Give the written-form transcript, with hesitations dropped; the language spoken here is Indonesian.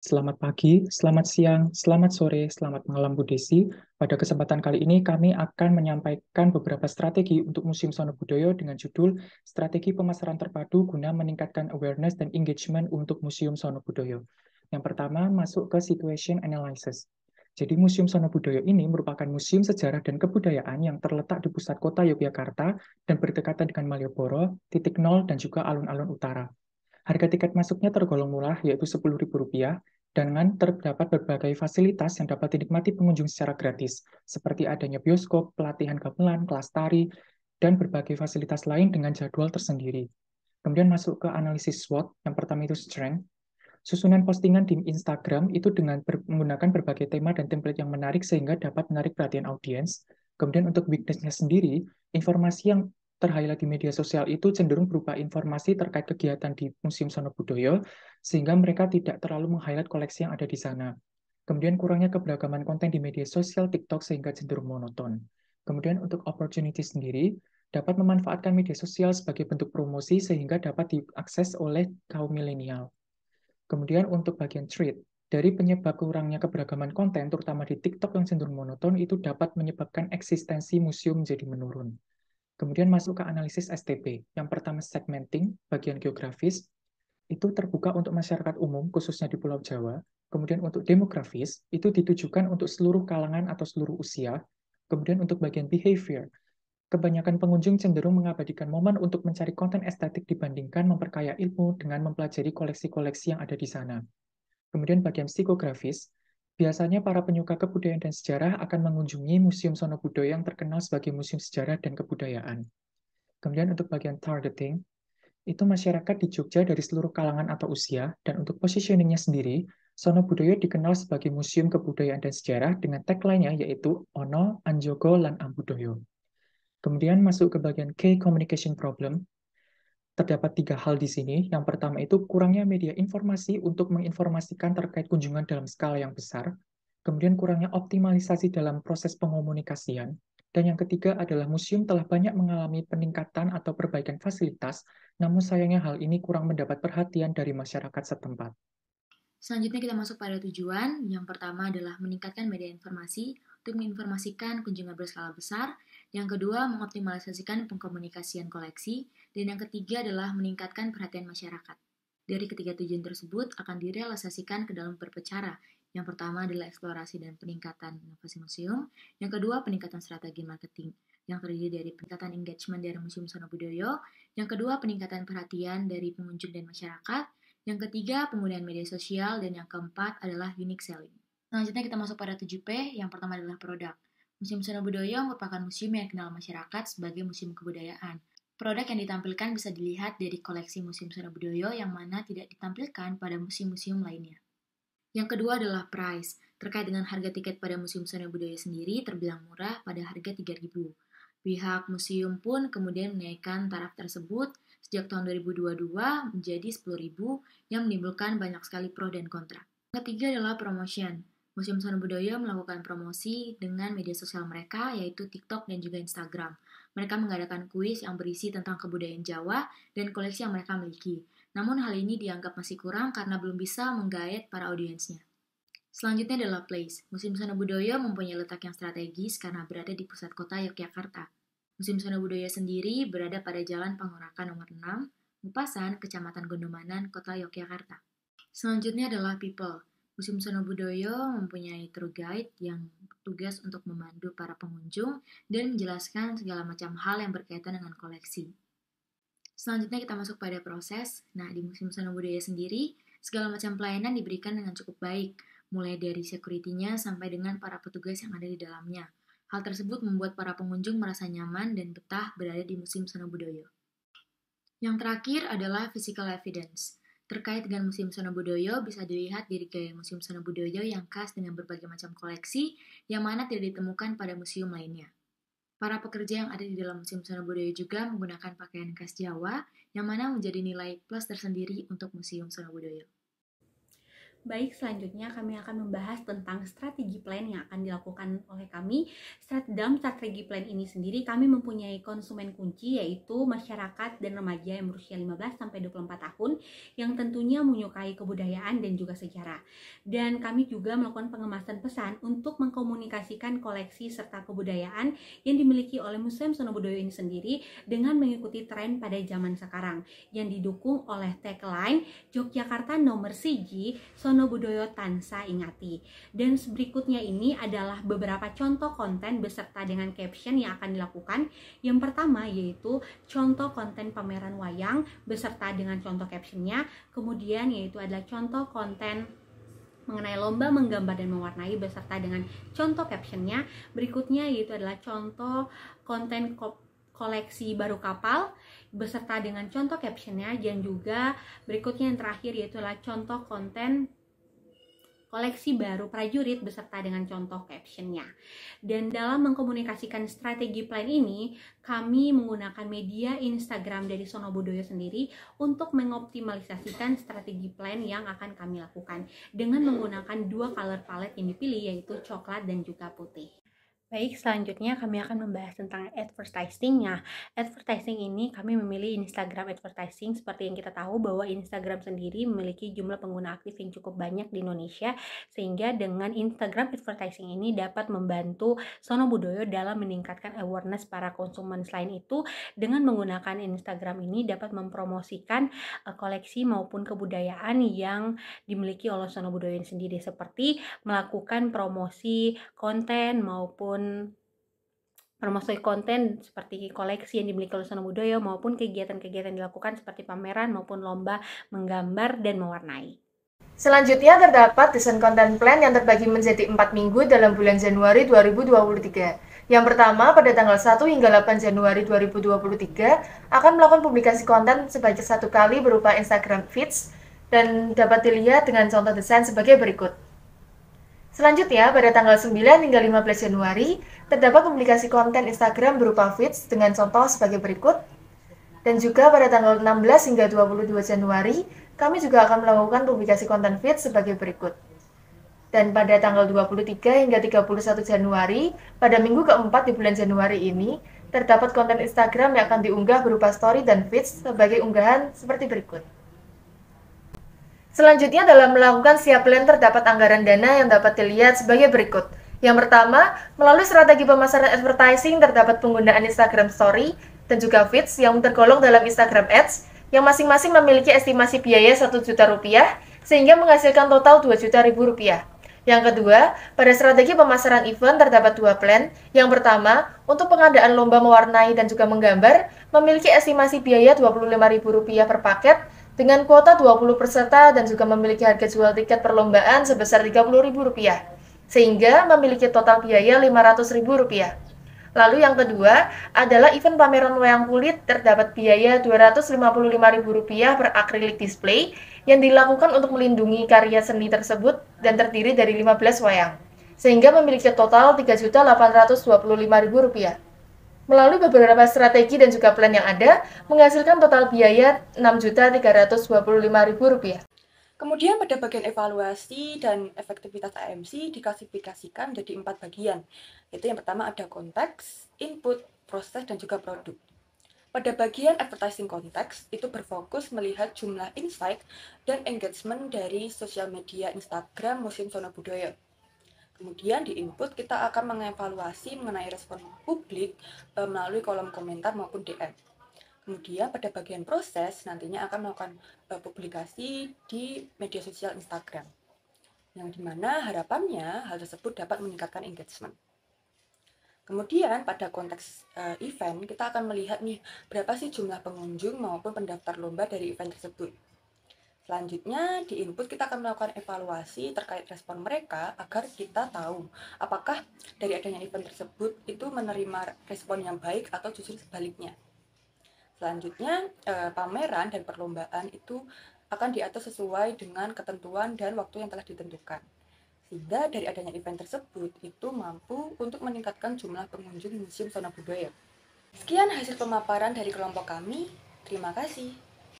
Selamat pagi, selamat siang, selamat sore, selamat malam Bu Desi. Pada kesempatan kali ini kami akan menyampaikan beberapa strategi untuk Museum Sono Budoyo dengan judul Strategi Pemasaran Terpadu guna meningkatkan awareness dan engagement untuk Museum Sono Budoyo. Yang pertama, masuk ke situation analysis. Jadi Museum Sono Budoyo ini merupakan museum sejarah dan kebudayaan yang terletak di pusat kota Yogyakarta dan berdekatan dengan Malioboro, titik nol, dan juga alun-alun utara. Harga tiket masuknya tergolong murah, yaitu Rp10.000, dengan terdapat berbagai fasilitas yang dapat dinikmati pengunjung secara gratis, seperti adanya bioskop, pelatihan gamelan, kelas tari, dan berbagai fasilitas lain dengan jadwal tersendiri. Kemudian masuk ke analisis SWOT, yang pertama itu strength. Susunan postingan di Instagram itu dengan menggunakan berbagai tema dan template yang menarik sehingga dapat menarik perhatian audiens. Kemudian untuk weakness-nya sendiri, informasi yang terhighlight di media sosial itu cenderung berupa informasi terkait kegiatan di Museum Sono Budoyo, sehingga mereka tidak terlalu meng-highlight koleksi yang ada di sana. Kemudian kurangnya keberagaman konten di media sosial TikTok sehingga cenderung monoton. Kemudian untuk opportunity sendiri, dapat memanfaatkan media sosial sebagai bentuk promosi sehingga dapat diakses oleh kaum milenial. Kemudian untuk bagian treat, dari penyebab kurangnya keberagaman konten, terutama di TikTok yang cenderung monoton, itu dapat menyebabkan eksistensi museum menjadi menurun. Kemudian masuk ke analisis STP. Yang pertama segmenting, bagian geografis, itu terbuka untuk masyarakat umum, khususnya di Pulau Jawa. Kemudian untuk demografis, itu ditujukan untuk seluruh kalangan atau seluruh usia. Kemudian untuk bagian behavior, kebanyakan pengunjung cenderung mengabadikan momen untuk mencari konten estetik dibandingkan memperkaya ilmu dengan mempelajari koleksi-koleksi yang ada di sana. Kemudian bagian psikografis, biasanya para penyuka kebudayaan dan sejarah akan mengunjungi Museum Sono Budoyo yang terkenal sebagai museum sejarah dan kebudayaan. Kemudian untuk bagian targeting, itu masyarakat di Jogja dari seluruh kalangan atau usia, dan untuk positioningnya sendiri, Sono Budoyo dikenal sebagai museum kebudayaan dan sejarah dengan tagline-nya yaitu Ono, Anjogo, Lan Ambudoyo. Kemudian masuk ke bagian Key Communication Problem. Terdapat tiga hal di sini. Yang pertama itu kurangnya media informasi untuk menginformasikan terkait kunjungan dalam skala yang besar. Kemudian kurangnya optimalisasi dalam proses pengomunikasian. Dan yang ketiga adalah museum telah banyak mengalami peningkatan atau perbaikan fasilitas, namun sayangnya hal ini kurang mendapat perhatian dari masyarakat setempat. Selanjutnya kita masuk pada tujuan. Yang pertama adalah meningkatkan media informasi untuk menginformasikan kunjungan berskala besar. Yang kedua, mengoptimalisasikan pengkomunikasian koleksi. Dan yang ketiga adalah meningkatkan perhatian masyarakat. Dari ketiga tujuan tersebut akan direalisasikan ke dalam beberapa cara. Yang pertama adalah eksplorasi dan peningkatan inovasi museum. Yang kedua, peningkatan strategi marketing yang terdiri dari peningkatan engagement dari Museum Sono Budoyo. Yang kedua, peningkatan perhatian dari pengunjung dan masyarakat. Yang ketiga, penggunaan media sosial. Dan yang keempat adalah unique selling. Selanjutnya kita masuk pada 7P. Yang pertama adalah produk. Museum Sono Budoyo merupakan museum yang dikenal masyarakat sebagai museum kebudayaan. Produk yang ditampilkan bisa dilihat dari koleksi Museum Sono Budoyo yang mana tidak ditampilkan pada museum-museum lainnya. Yang kedua adalah price. Terkait dengan harga tiket pada Museum Sono Budoyo sendiri terbilang murah pada harga Rp3.000. Pihak museum pun kemudian menaikkan taraf tersebut sejak tahun 2022 menjadi Rp10.000 yang menimbulkan banyak sekali pro dan kontra. Yang ketiga adalah promotion. Museum Sono Budoyo melakukan promosi dengan media sosial mereka yaitu TikTok dan juga Instagram. Mereka mengadakan kuis yang berisi tentang kebudayaan Jawa dan koleksi yang mereka miliki. Namun hal ini dianggap masih kurang karena belum bisa menggait para audiensnya. Selanjutnya adalah place. Museum Sono Budoyo mempunyai letak yang strategis karena berada di pusat kota Yogyakarta. Museum Sono Budoyo sendiri berada pada Jalan Pangurakan nomor 6, Mupasan, Kecamatan Gondomanan, Kota Yogyakarta. Selanjutnya adalah people. Museum Sono Budoyo mempunyai tour guide yang bertugas untuk memandu para pengunjung dan menjelaskan segala macam hal yang berkaitan dengan koleksi. Selanjutnya kita masuk pada proses. Nah, di Museum Sono Budoyo sendiri, segala macam pelayanan diberikan dengan cukup baik, mulai dari security-nya sampai dengan para petugas yang ada di dalamnya. Hal tersebut membuat para pengunjung merasa nyaman dan betah berada di Museum Sono Budoyo. Yang terakhir adalah physical evidence. Terkait dengan Museum Sono Budoyo bisa dilihat dari gaya Museum Sono Budoyo yang khas dengan berbagai macam koleksi yang mana tidak ditemukan pada museum lainnya. Para pekerja yang ada di dalam Museum Sono Budoyo juga menggunakan pakaian khas Jawa, yang mana menjadi nilai plus tersendiri untuk Museum Sono Budoyo. Baik, selanjutnya kami akan membahas tentang strategi plan yang akan dilakukan oleh kami. Dalam strategi plan ini sendiri, kami mempunyai konsumen kunci, yaitu masyarakat dan remaja yang berusia 15-24 tahun, yang tentunya menyukai kebudayaan dan juga sejarah. Dan kami juga melakukan pengemasan pesan untuk mengkomunikasikan koleksi serta kebudayaan yang dimiliki oleh Museum Sono Budoyo ini sendiri dengan mengikuti tren pada zaman sekarang, yang didukung oleh tagline Yogyakarta Nomor Siji, Sono Budoyo Tansah Ingati. Dan berikutnya ini adalah beberapa contoh konten beserta dengan caption yang akan dilakukan. Yang pertama yaitu contoh konten pameran wayang beserta dengan contoh captionnya. Kemudian yaitu adalah contoh konten mengenai lomba menggambar dan mewarnai beserta dengan contoh captionnya. Berikutnya yaitu adalah contoh konten koleksi baru kapal beserta dengan contoh captionnya, dan juga berikutnya yang terakhir yaitu adalah contoh konten koleksi baru prajurit beserta dengan contoh captionnya. Dan dalam mengkomunikasikan strategi plan ini, kami menggunakan media Instagram dari Sono Budoyo sendiri untuk mengoptimalisasikan strategi plan yang akan kami lakukan dengan menggunakan dua color palette yang dipilih, yaitu coklat dan juga putih. Baik, selanjutnya kami akan membahas tentang advertising-nya. Advertising ini kami memilih Instagram advertising. Seperti yang kita tahu bahwa Instagram sendiri memiliki jumlah pengguna aktif yang cukup banyak di Indonesia, sehingga dengan Instagram advertising ini dapat membantu Sono Budoyo dalam meningkatkan awareness para konsumen. Selain itu, dengan menggunakan Instagram ini dapat mempromosikan koleksi maupun kebudayaan yang dimiliki oleh Sono Budoyo sendiri, seperti melakukan promosi konten seperti koleksi yang dimiliki oleh Sono Budoyo maupun kegiatan-kegiatan dilakukan seperti pameran maupun lomba menggambar dan mewarnai. Selanjutnya terdapat desain konten plan yang terbagi menjadi 4 minggu dalam bulan Januari 2023. Yang pertama, pada tanggal 1 hingga 8 Januari 2023 akan melakukan publikasi konten sebanyak 1 kali berupa Instagram Feeds dan dapat dilihat dengan contoh desain sebagai berikut. Selanjutnya, pada tanggal 9 hingga 15 Januari, terdapat publikasi konten Instagram berupa feeds dengan contoh sebagai berikut. Dan juga pada tanggal 16 hingga 22 Januari, kami juga akan melakukan publikasi konten feeds sebagai berikut. Dan pada tanggal 23 hingga 31 Januari, pada minggu keempat di bulan Januari ini, terdapat konten Instagram yang akan diunggah berupa story dan feeds sebagai unggahan seperti berikut. Selanjutnya, dalam melakukan siap plan terdapat anggaran dana yang dapat dilihat sebagai berikut. Yang pertama, melalui strategi pemasaran advertising terdapat penggunaan Instagram Story dan juga Feeds yang tergolong dalam Instagram Ads yang masing-masing memiliki estimasi biaya Rp1.000.000 sehingga menghasilkan total Rp2.000.000. Yang kedua, pada strategi pemasaran event terdapat dua plan. Yang pertama, untuk pengadaan lomba mewarnai dan juga menggambar memiliki estimasi biaya Rp25.000 per paket dengan kuota 20 peserta dan juga memiliki harga jual tiket perlombaan sebesar Rp30.000, sehingga memiliki total biaya Rp500.000. Lalu yang kedua adalah event pameran wayang kulit terdapat biaya Rp255.000 per akrilik display yang dilakukan untuk melindungi karya seni tersebut dan terdiri dari 15 wayang, sehingga memiliki total Rp3.825.000. Melalui beberapa strategi dan juga plan yang ada, menghasilkan total biaya Rp6.325.000. Kemudian pada bagian evaluasi dan efektivitas AMC diklasifikasikan menjadi 4 bagian, yaitu yang pertama ada konteks, input, proses, dan juga produk. Pada bagian advertising konteks, itu berfokus melihat jumlah insight dan engagement dari sosial media Instagram Museum Sono Budoyo. Kemudian di input kita akan mengevaluasi mengenai respon publik melalui kolom komentar maupun DM. Kemudian pada bagian proses nantinya akan melakukan publikasi di media sosial Instagram, yang dimana harapannya hal tersebut dapat meningkatkan engagement. Kemudian pada konteks event kita akan melihat nih berapa sih jumlah pengunjung maupun pendaftar lomba dari event tersebut. Selanjutnya, di input kita akan melakukan evaluasi terkait respon mereka agar kita tahu apakah dari adanya event tersebut itu menerima respon yang baik atau justru sebaliknya. Selanjutnya, pameran dan perlombaan itu akan diatur sesuai dengan ketentuan dan waktu yang telah ditentukan. Sehingga dari adanya event tersebut itu mampu untuk meningkatkan jumlah pengunjung Museum Sono Budoyo. Sekian hasil pemaparan dari kelompok kami. Terima kasih.